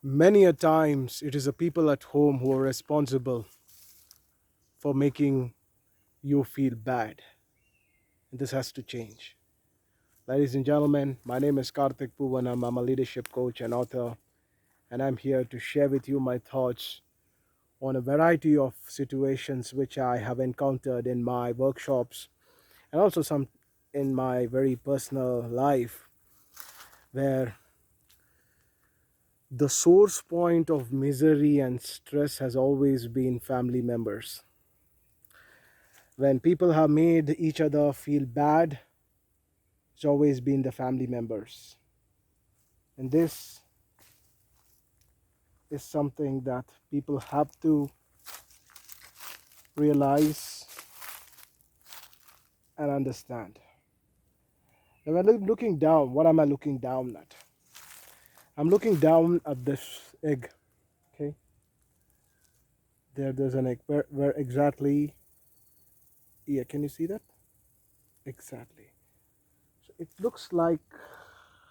Many a times it is the people at home who are responsible for making you feel bad. And this has to change. Ladies and gentlemen, my name is Karthik Poovanam. I'm a leadership coach and author, and I'm here to share with you my thoughts on a variety of situations which I have encountered in my workshops and also some in my very personal life, where the source point of misery and stress has always been family members. When people have made each other feel bad, it's always been the family members. And this is something that people have to realize and understand. Now, when looking down, what am I looking down at? I'm looking down at this egg. Okay, there's an egg. Where exactly? Yeah, can you see that? Exactly. So it looks like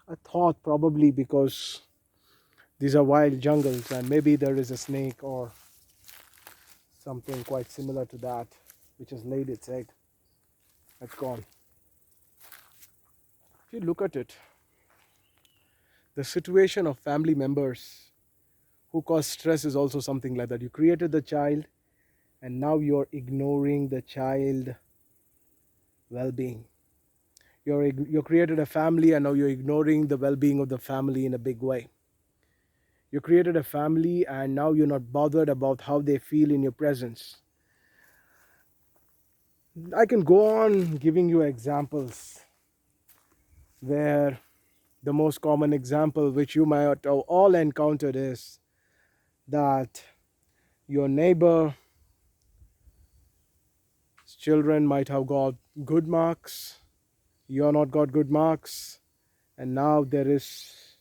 a thought, probably because these are wild jungles, and maybe there is a snake or something quite similar to that, which has laid its egg. That's gone. If you look at it, the situation of family members who cause stress is also something like that. You created the child, and now you're ignoring the child well-being. You created a family, and now you're ignoring the well-being of the family in a big way. You created a family, and now you're not bothered about how they feel in your presence. I can go on giving you examples where the most common example which you might have all encountered is that your neighbor's children might have got good marks, you're not got good marks, and now there is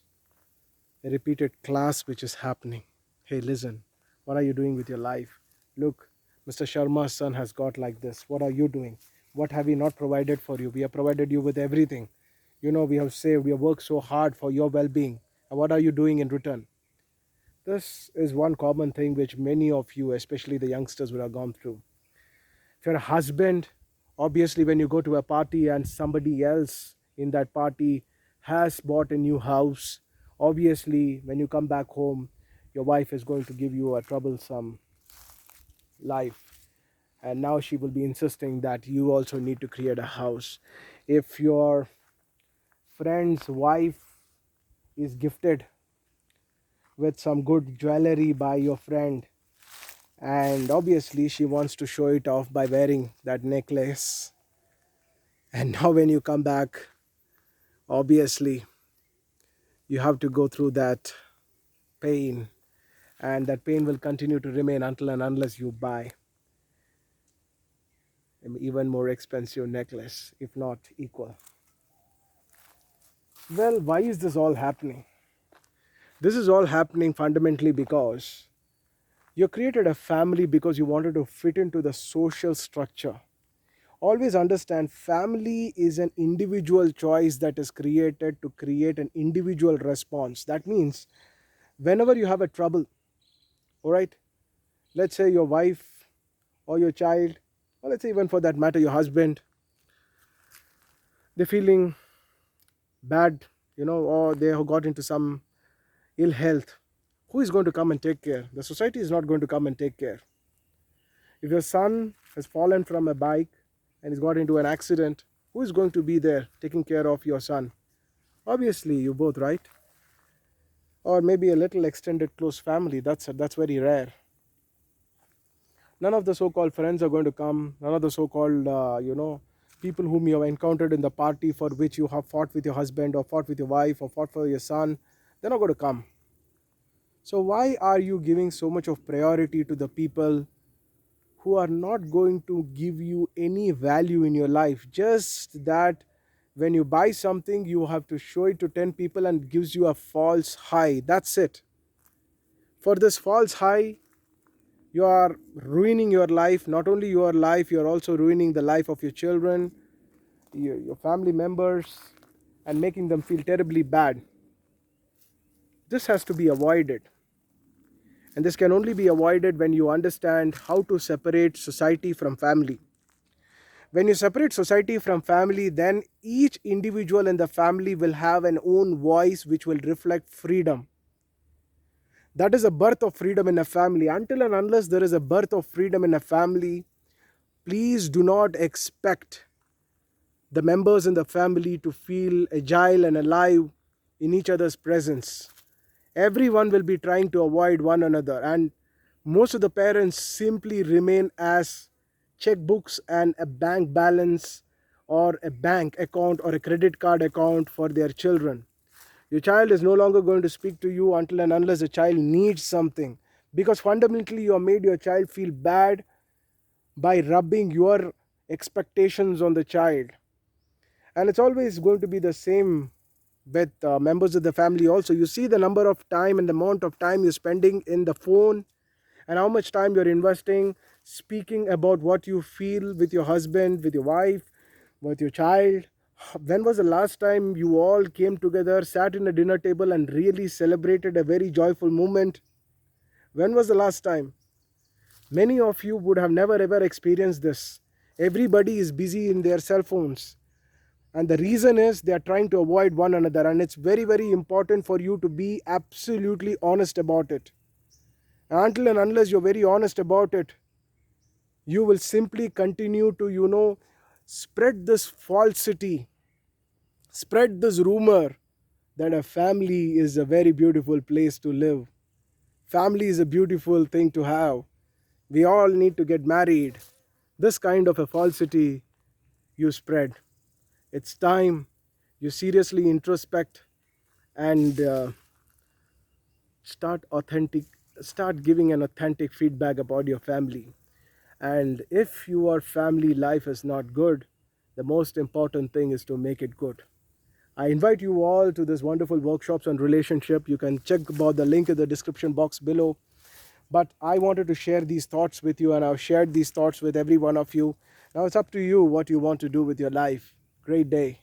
a repeated class which is happening. Hey, listen, what are you doing with your life? Look, Mr. Sharma's son has got like this. What are you doing? What have we not provided for you? We have provided you with everything. You know, we have saved, we have worked so hard for your well-being. And what are you doing in return? This is one common thing which many of you, especially the youngsters, would have gone through. If you're a husband, obviously when you go to a party and somebody else in that party has bought a new house, obviously when you come back home, your wife is going to give you a troublesome life, and now she will be insisting that you also need to create a house. If your friend's wife is gifted with some good jewelry by your friend, and obviously she wants to show it off by wearing that necklace, and now when you come back, obviously you have to go through that pain, and that pain will continue to remain until and unless you buy an even more expensive necklace, if not equal. Well, why is this all happening? This is all happening fundamentally because you created a family because you wanted to fit into the social structure. Always understand, family is an individual choice that is created to create an individual response. That means whenever you have a trouble, all right, let's say your wife or your child, or let's say even for that matter your husband, they're feeling bad, or they have got into some ill health, who is going to come and take care? The society is not going to come and take care. If your son has fallen from a bike and he's got into an accident, who is going to be there taking care of your son? Obviously you both, right? Or maybe a little extended close family. That's very rare. None of the so-called friends are going to come. None of the so-called people whom you have encountered in the party for which you have fought with your husband or fought with your wife or fought for your son, they're not going to come. So why are you giving so much of priority to the people who are not going to give you any value in your life? Just that when you buy something, you have to show it to 10 people and it gives you a false high. That's it. For this false high, you are ruining your life. Not only your life, you are also ruining the life of your children, your family members, and making them feel terribly bad. This has to be avoided. And this can only be avoided when you understand how to separate society from family. When you separate society from family, then each individual in the family will have an own voice which will reflect freedom. That is a birth of freedom in a family. Until and unless there is a birth of freedom in a family, please do not expect the members in the family to feel agile and alive in each other's presence. Everyone will be trying to avoid one another, and most of the parents simply remain as checkbooks and a bank balance or a bank account or a credit card account for their children. Your child is no longer going to speak to you until and unless the child needs something, because fundamentally you have made your child feel bad by rubbing your expectations on the child. And it's always going to be the same with members of the family also. You see the number of time and the amount of time you're spending in the phone, and how much time you're investing speaking about what you feel with your husband, with your wife, with your child. When was the last time you all came together, sat in a dinner table and really celebrated a very joyful moment? When was the last time? Many of you would have never ever experienced this. Everybody is busy in their cell phones. And the reason is they are trying to avoid one another. And it's very, very important for you to be absolutely honest about it. Until and unless you're very honest about it, you will simply continue to, spread this falsity, spread this rumor that a family is a very beautiful place to live. Family is a beautiful thing to have. We all need to get married. This kind of a falsity you spread. It's time you seriously introspect and start giving an authentic feedback about your family. And if your family life is not good, the most important thing is to make it good. I invite you all to this wonderful workshops on relationship. You can check about the link in the description box below. But I wanted to share these thoughts with you, and I've shared these thoughts with every one of you. Now it's up to you what you want to do with your life. Great day.